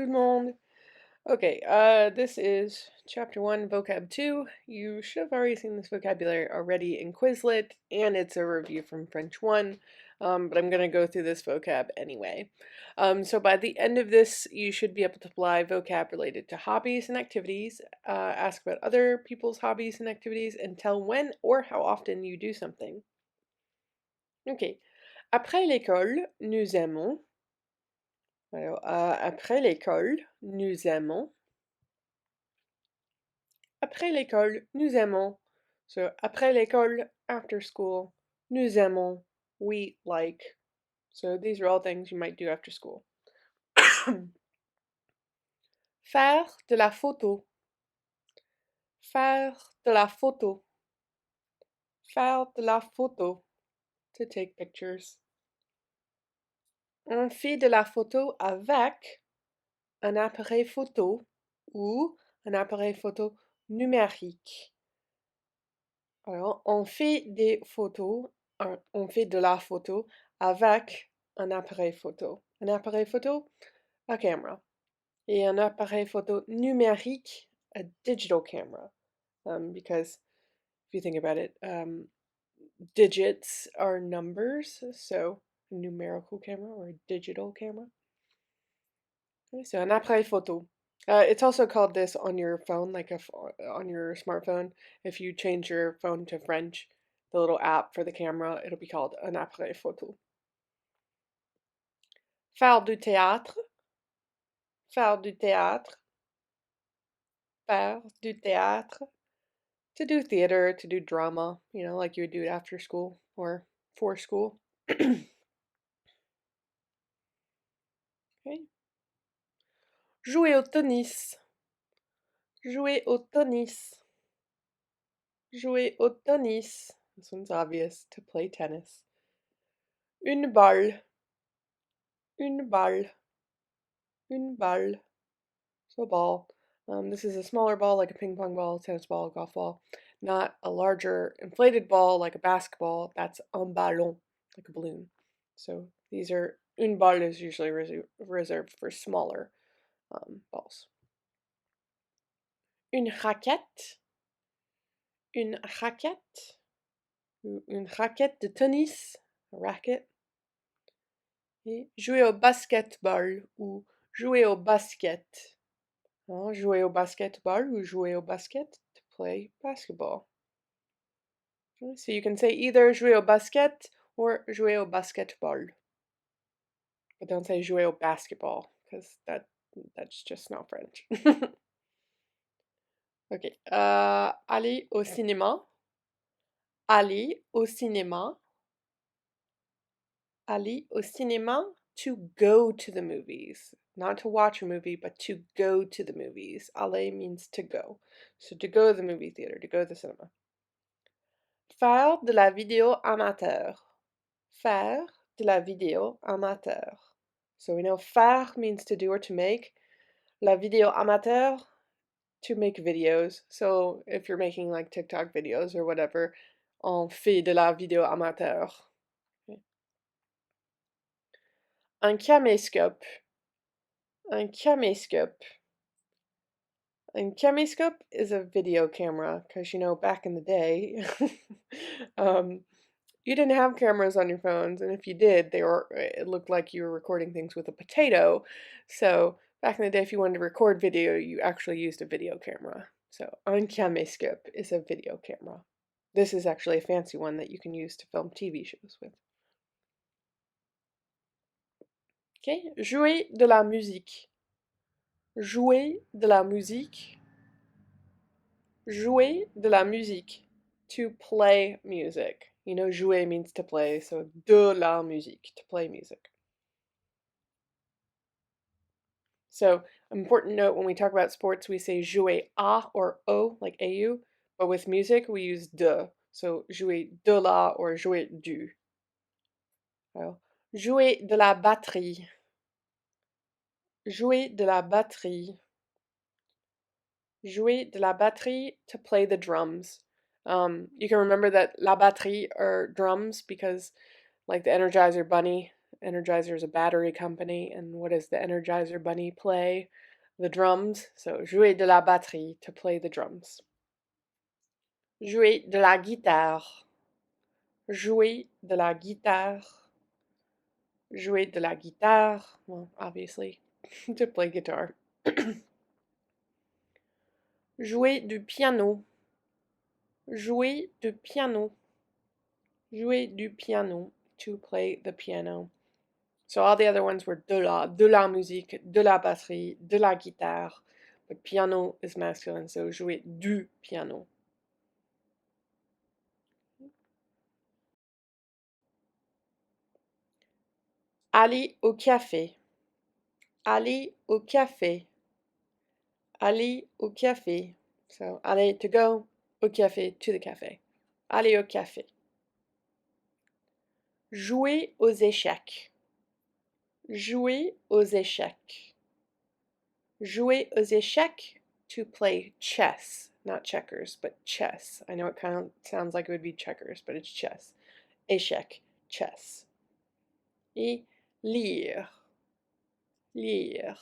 tout le monde. Okay, this is Chapter 1, Vocab 2. You should have already seen this vocabulary already in Quizlet, and it's a review from French 1, but I'm going to go through this vocab anyway. So by the end of this, you should be able to apply vocab related to hobbies and activities, ask about other people's hobbies and activities, and tell when or how often you do something. Okay. Après l'école, nous aimons. Alors, après l'école, nous aimons. Après l'école, nous aimons. So, après l'école, after school, nous aimons, we like. So, these are all things you might do after school. Faire de la photo. Faire de la photo. Faire de la photo. To take pictures. On fait de la photo avec un appareil photo ou un appareil photo numérique. Alors, on fait des photos, on fait de la photo avec un appareil photo. Un appareil photo, a camera. Et un appareil photo numérique, a digital camera. Because if you think about it, digits are numbers, so a numerical camera or a digital camera. Okay, so un appareil photo. It's also called this on your phone, like on your smartphone. If you change your phone to French, the little app for the camera, it'll be called un appareil photo. Faire du théâtre. Faire du théâtre. Faire du théâtre. To do theater, to do drama, you know, like you would do it after school or for school. Okay. Jouer au tennis. Jouer au tennis. Jouer au tennis. This one's obvious, to play tennis. Une balle. Une balle. Une balle. So a ball. This is a smaller ball like a ping pong ball, tennis ball, golf ball. Not a larger inflated ball like a basketball. That's un ballon, like a balloon. So these are, une balle is usually reserved for smaller balls. Une raquette. Une raquette. Une raquette de tennis. A racket. Et jouer au basketball ou jouer au basket. Jouer au basketball ou jouer au basket, to play basketball. Okay, so you can say either jouer au basket or jouer au basketball. But don't say jouer au basketball, because that's just not French. Okay. Aller au cinéma. Aller au cinéma. Aller au cinéma, to go to the movies. Not to watch a movie, but to go to the movies. Aller means to go. So to go to the movie theater, to go to the cinema. Faire de la vidéo amateur. Faire de la vidéo amateur. So we know faire means to do or to make. La vidéo amateur, to make videos. So if you're making like TikTok videos or whatever, on fait de la vidéo amateur. Okay. Un caméscope. Un caméscope. And caméscope is a video camera, because, you know, back in the day, you didn't have cameras on your phones, and if you did, it looked like you were recording things with a potato. So back in the day, if you wanted to record video, you actually used a video camera. So un caméscope is a video camera. This is actually a fancy one that you can use to film TV shows with. Okay, jouer de la musique. Jouer de la musique. Jouer de la musique, to play music. You know, jouer means to play, so de la musique, to play music. So, important note, when we talk about sports, we say jouer a or o, like au, but with music, we use de. So, jouer de la or jouer du. Alors, jouer de la batterie. Jouer de la batterie. Jouer de la batterie, to play the drums. You can remember that la batterie are drums because, like the Energizer Bunny, Energizer is a battery company, and what does the Energizer Bunny play? The drums. So jouer de la batterie, to play the drums. Jouer de la guitare. Jouer de la guitare. Jouer de la guitare. Well, obviously, to play guitar. Jouer du piano. Jouer du piano. Jouer du piano, to play the piano. So all the other ones were de la musique, de la batterie, de la guitare. But piano is masculine, so jouer du piano. Aller au café. Aller au café. Aller au café. So aller to go, au café, to the café. Aller au café. Jouer aux échecs. Jouer aux échecs. Jouer aux échecs, to play chess. Not checkers, but chess. I know it kind of sounds like it would be checkers, but it's chess. Échec, chess. Et lire. Lire.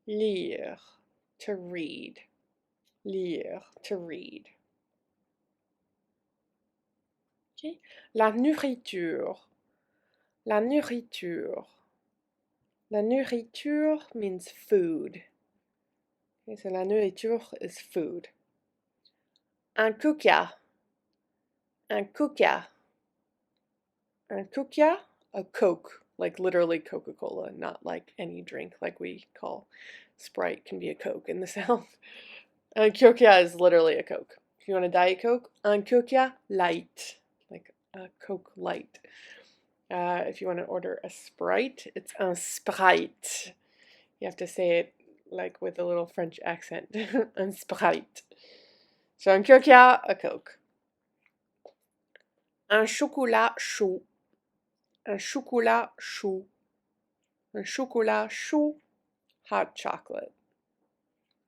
Lire, to read. Lire, to read. Okay. La nourriture. La nourriture. La nourriture means food. Okay, so la nourriture is food. Un coca. Un coca. Un coca, a Coke, like literally Coca-Cola, not like any drink like we call Sprite can be a Coke in the South. Un coca is literally a Coke. If you want a Diet Coke, un coca light, like a Coke light. If you want to order a Sprite, it's un Sprite. You have to say it like with a little French accent. Un Sprite. So un coca, a Coke. Un chocolat chaud. Un chocolat chaud. Un chocolat chaud, hot chocolate.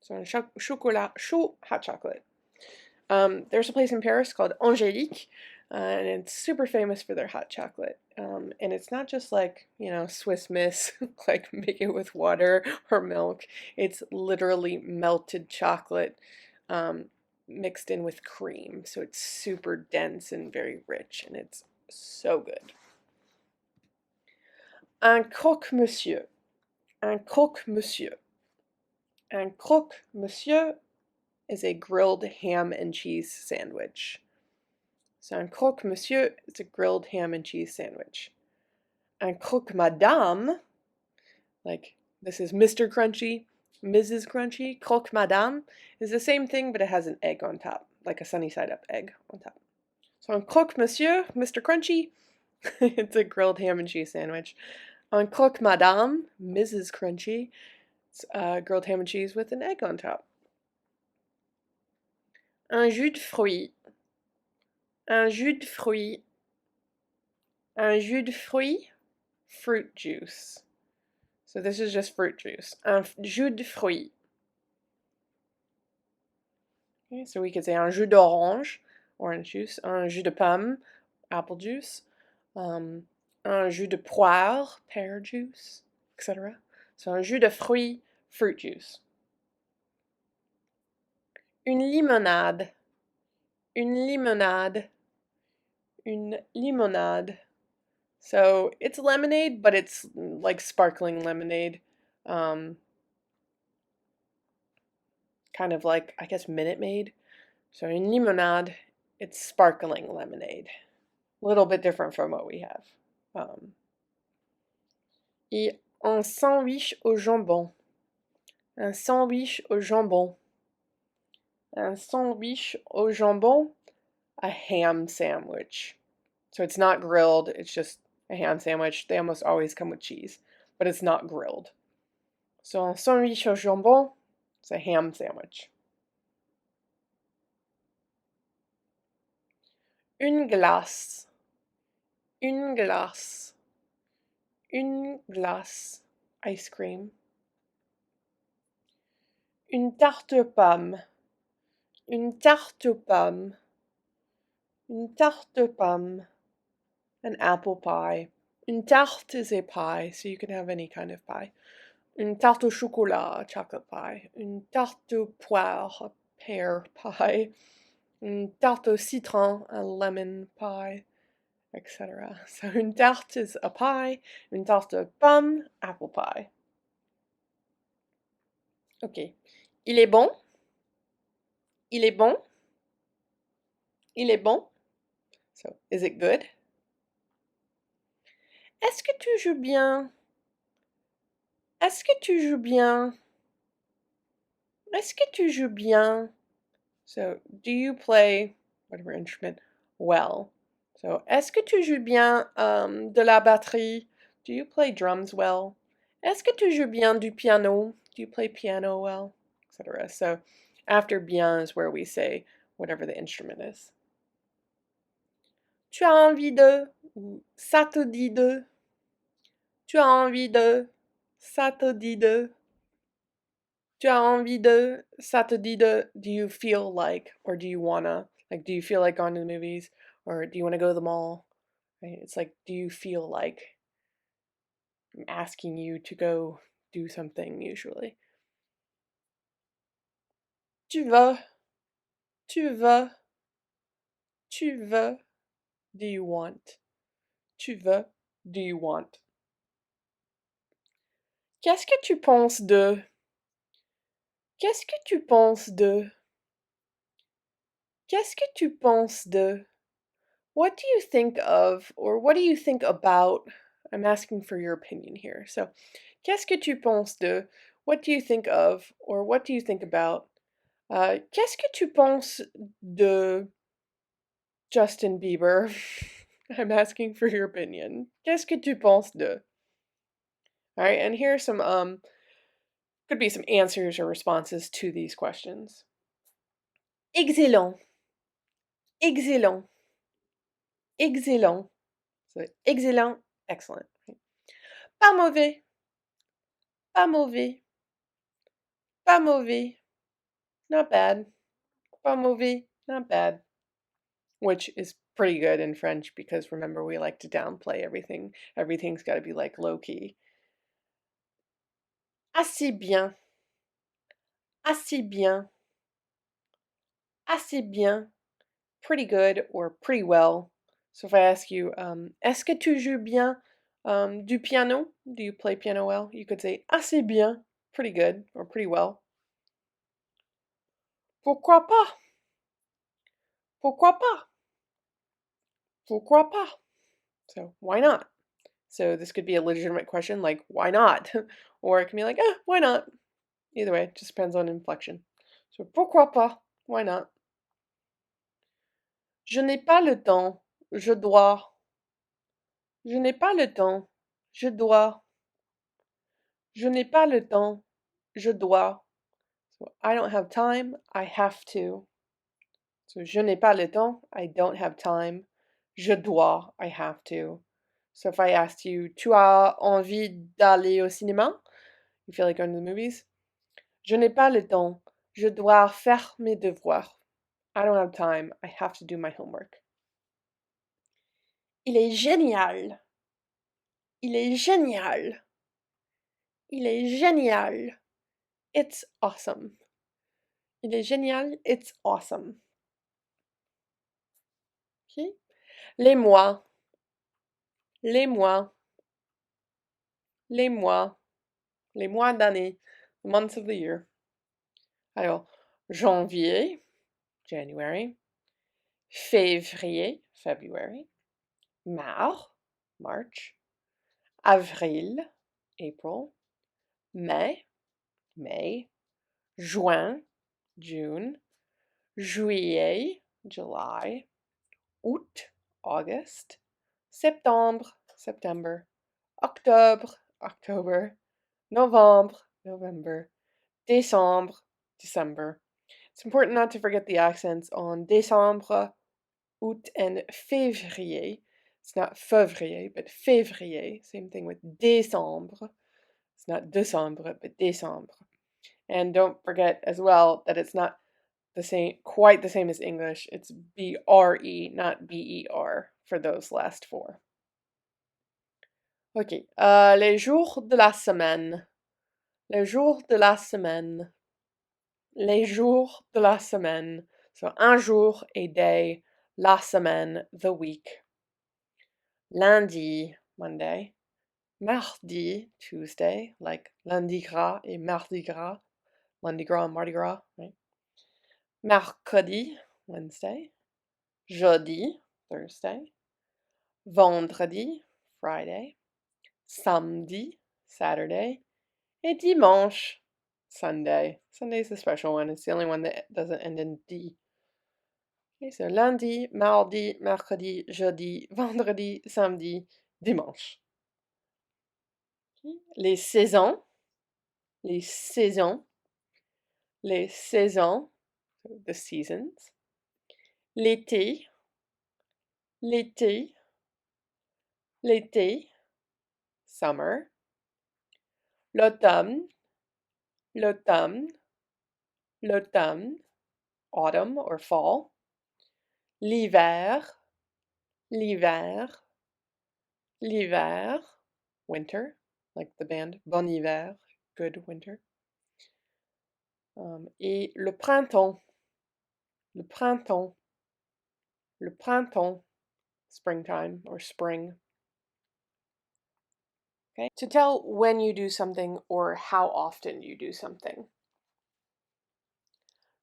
So un chocolat chaud, hot chocolate. There's a place in Paris called Angélique, and it's super famous for their hot chocolate. And it's not just like, Swiss Miss, like make it with water or milk. It's literally melted chocolate mixed in with cream. So it's super dense and very rich, and it's so good. Un croque-monsieur. Un croque-monsieur. Un croque-monsieur is a grilled ham and cheese sandwich. So un croque-monsieur is a grilled ham and cheese sandwich. Un croque-madame, like this is Mr. Crunchy, Mrs. Crunchy. Croque-madame is the same thing, but it has an egg on top, like a sunny side up egg on top. So un croque-monsieur, Mr. Crunchy, it's a grilled ham and cheese sandwich. Un croque-madame, Mrs. Crunchy, it's grilled ham and cheese with an egg on top. Un jus de fruits. Un jus de fruits. Un jus de fruits, fruit juice. So this is just fruit juice. Un jus de fruits. Okay, so we could say un jus d'orange, orange juice. Un jus de pomme, apple juice. Un jus de poire, pear juice, etc. So un jus de fruits, fruit juice. Une limonade. Une limonade. Une limonade. So it's lemonade, but it's like sparkling lemonade. Kind of like, I guess, Minute Maid. So une limonade, it's sparkling lemonade. A little bit different from what we have. Et un sandwich au jambon. Un sandwich au jambon. Un sandwich au jambon, a ham sandwich. So it's not grilled, it's just a ham sandwich. They almost always come with cheese, but it's not grilled. So un sandwich au jambon, it's a ham sandwich. Une glace. Une glace. Une glace. Ice cream. Une tarte aux pommes. Une tarte aux pommes. Une tarte aux pommes. An apple pie. Une tarte is a pie, so you can have any kind of pie. Une tarte au chocolat, a chocolate pie. Une tarte au poire, a pear pie. Une tarte au citron, a lemon pie, etc. So une tarte is a pie. Une tarte aux pommes, apple pie. Ok. Il est bon? Il est bon? Il est bon? So, is it good? Est-ce que tu joues bien? Est-ce que tu joues bien? Est-ce que tu joues bien? So, do you play whatever instrument well? So, est-ce que tu joues bien de la batterie? Do you play drums well? Est-ce que tu joues bien du piano? Do you play piano well? Etc. So, after bien is where we say whatever the instrument is. Tu as envie de? Ou ça te dit de? Tu as envie de? Ça te dit de? Tu as envie de? Ça te dit de? Do you feel like, or do you wanna? Like, do you feel like going to the movies? Or do you want to go to the mall? Right? It's like, do you feel like? I'm asking you to go do something usually. Tu veux? Tu veux? Tu veux? Do you want? Tu veux? Do you want? Qu'est-ce que tu penses de? Qu'est-ce que tu penses de? Qu'est-ce que tu penses de? What do you think of, or what do you think about? I'm asking for your opinion here. So, qu'est-ce que tu penses de? What do you think of, or what do you think about? Qu'est-ce que tu penses de Justin Bieber? I'm asking for your opinion. Qu'est-ce que tu penses de? All right, and here are some could be some answers or responses to these questions. Excellent. Excellent. Excellent. So excellent, excellent. Pas mauvais. Pas mauvais. Pas mauvais. Not bad. Pas mauvais. Not bad. Which is pretty good in French because remember we like to downplay everything. Everything's got to be like low key. Assez bien. Assez bien. Assez bien. Pretty good or pretty well. So if I ask you, est-ce que tu joues bien du piano? Do you play piano well? You could say assez bien, pretty good or pretty well. Pourquoi pas? Pourquoi pas? Pourquoi pas? So why not? So this could be a legitimate question like why not? Or it can be like, why not? Either way, it just depends on inflection. So pourquoi pas? Why not? Je n'ai pas le temps. Je dois. Je n'ai pas le temps. Je dois. Je n'ai pas le temps. Je dois. So I don't have time. I have to. So je n'ai pas le temps. I don't have time. Je dois. I have to. So if I asked you, tu as envie d'aller au cinéma? You feel like going to the movies? Je n'ai pas le temps. Je dois faire mes devoirs. I don't have time. I have to do my homework. Il est génial. Il est génial. Il est génial. It's awesome. Il est génial. It's awesome. Okay? Les mois. Les mois. Les mois. Les mois d'année. The months of the year. Alors, janvier, January. Février, February. Mars, March. Avril, April. Mai, May. Juin, June. Juillet, July. Août, August. Septembre, September. Octobre, October. Novembre, November. Décembre, December. It's important not to forget the accents on décembre, août, and février. It's not février, but février. Same thing with décembre. It's not décembre, but décembre. And don't forget as well that it's not the same, quite the same as English. It's BRE, not BER for those last four. Ok. Les jours de la semaine. Les jours de la semaine. Les jours de la semaine. So un jour et day. La semaine, the week. Lundi, Monday. Mardi, Tuesday, like lundi gras et mardi gras. Lundi gras and Mardi Gras, right? Mercredi, Wednesday. Jeudi, Thursday. Vendredi, Friday. Samedi, Saturday. Et dimanche, Sunday. Sunday's the special one. It's the only one that doesn't end in D. Okay, so lundi, mardi, mercredi, jeudi, vendredi, samedi, dimanche. Okay. Les saisons. Les saisons. Les saisons. So the seasons. L'été. L'été. L'été. Summer. L'automne. L'automne. L'automne. Autumn or fall. L'hiver. L'hiver. L'hiver. Winter. Like the band. Bon hiver. Good winter. Et le printemps. Le printemps. Le printemps. Springtime or spring. Okay. To tell when you do something or how often you do something.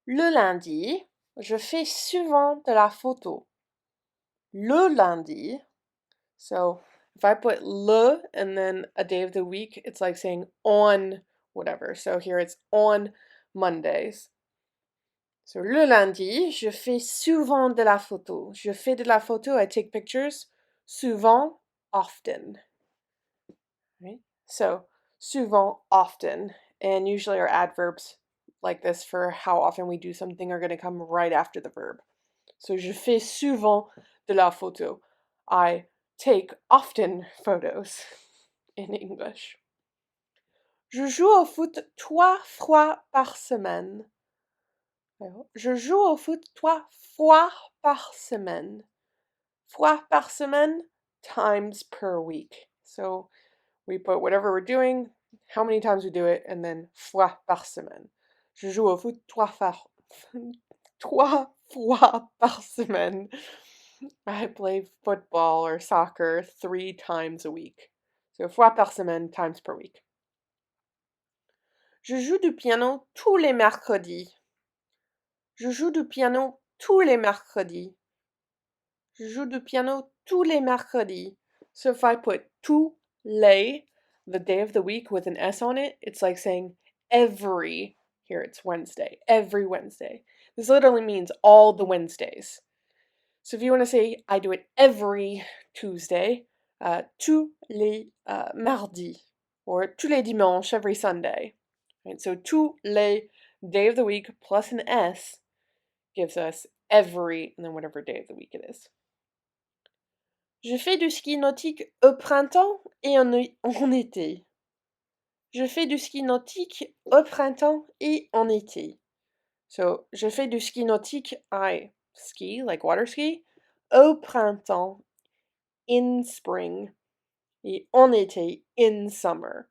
Le lundi, je fais souvent de la photo. Le lundi. So if I put le and then a day of the week, it's like saying on whatever. So here it's on Mondays. So le lundi, je fais souvent de la photo. Je fais de la photo, I take pictures. Souvent, often. Right? So souvent, often. And usually our adverbs like this for how often we do something are going to come right after the verb. So je fais souvent de la photo. I take often photos in English. Je joue au foot 3 fois par semaine. Je joue au foot 3 fois par semaine. Fois par semaine, times per week. So we put whatever we're doing, how many times we do it, and then fois par semaine. Je joue au foot 3 fois par semaine. I play football or soccer 3 times a week. So fois par semaine, times per week. Je joue du piano tous les mercredis. Je joue du piano tous les mercredis. Je joue du piano tous les mercredis. So if I put tous les, the day of the week with an S on it, it's like saying every, here it's Wednesday, every Wednesday. This literally means all the Wednesdays. So if you want to say, I do it every Tuesday, tous les mardis, or tous les dimanches, every Sunday. Right? So tous les, day of the week plus an S gives us every, and then whatever day of the week it is. Je fais du ski nautique au printemps et en été. Je fais du ski nautique au printemps et en été. So, je fais du ski nautique, I ski, like water ski, au printemps, in spring, et en été, in summer.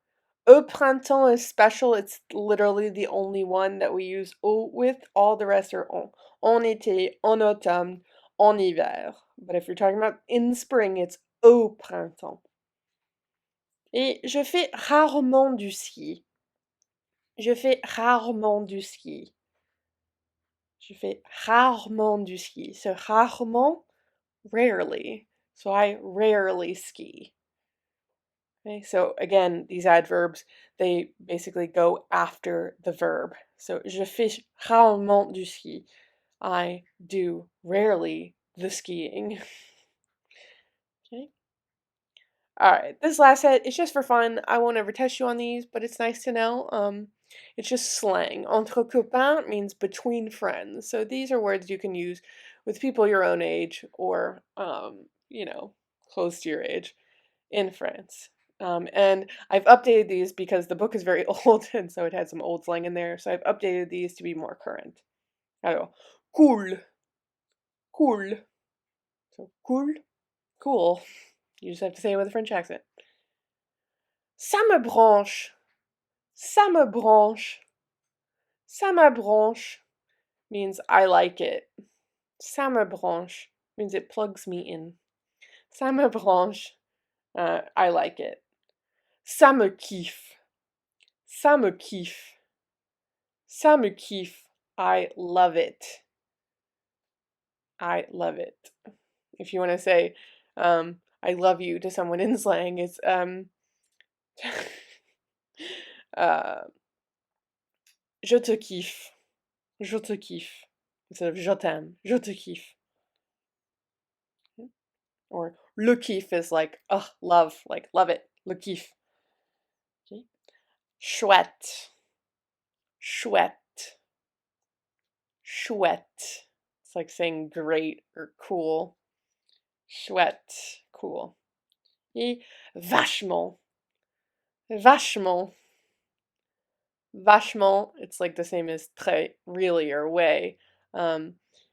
Au printemps is special, it's literally the only one that we use au with, all the rest are en. En été, en automne, en hiver. But if you're talking about in spring, it's au printemps. Et je fais rarement du ski. Je fais rarement du ski. Je fais rarement du ski. So rarement, rarely. So I rarely ski. Okay, so again, these adverbs, they basically go after the verb. So je fais rarement du ski. I do rarely the skiing. Okay. All right, this last set is just for fun. I won't ever test you on these, but it's nice to know. It's just slang. Entre copains means between friends. So these are words you can use with people your own age or, close to your age in France. And I've updated these because the book is very old, and so it had some old slang in there. So I've updated these to be more current. Alors, cool, cool. So cool, cool. You just have to say it with a French accent. Ça me branche. Ça me branche. Ça me branche means I like it. Ça me branche means it plugs me in. Ça me branche. I like it. Ça me kiffe. Ça me kiffe. Ça me kiffe. I love it. I love it. If you want to say I love you to someone in slang, it's uh, je te kiffe. Je te kiffe. Instead of je t'aime. Je te kiffe. Or le kiff is like, love, like love it. Le kiff. Okay. Chouette. Chouette. Chouette. It's like saying great or cool. Chouette. Cool. Et vachement. Vachement. Vachement. It's like the same as très, really, or way.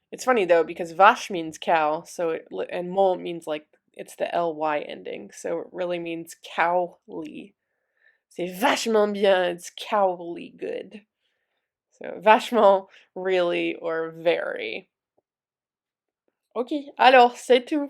It's funny though because vache means cow, and mont means like it's the ly ending, so it really means cowly. C'est vachement bien. It's cowly good. So vachement, really, or very. Ok, alors c'est tout.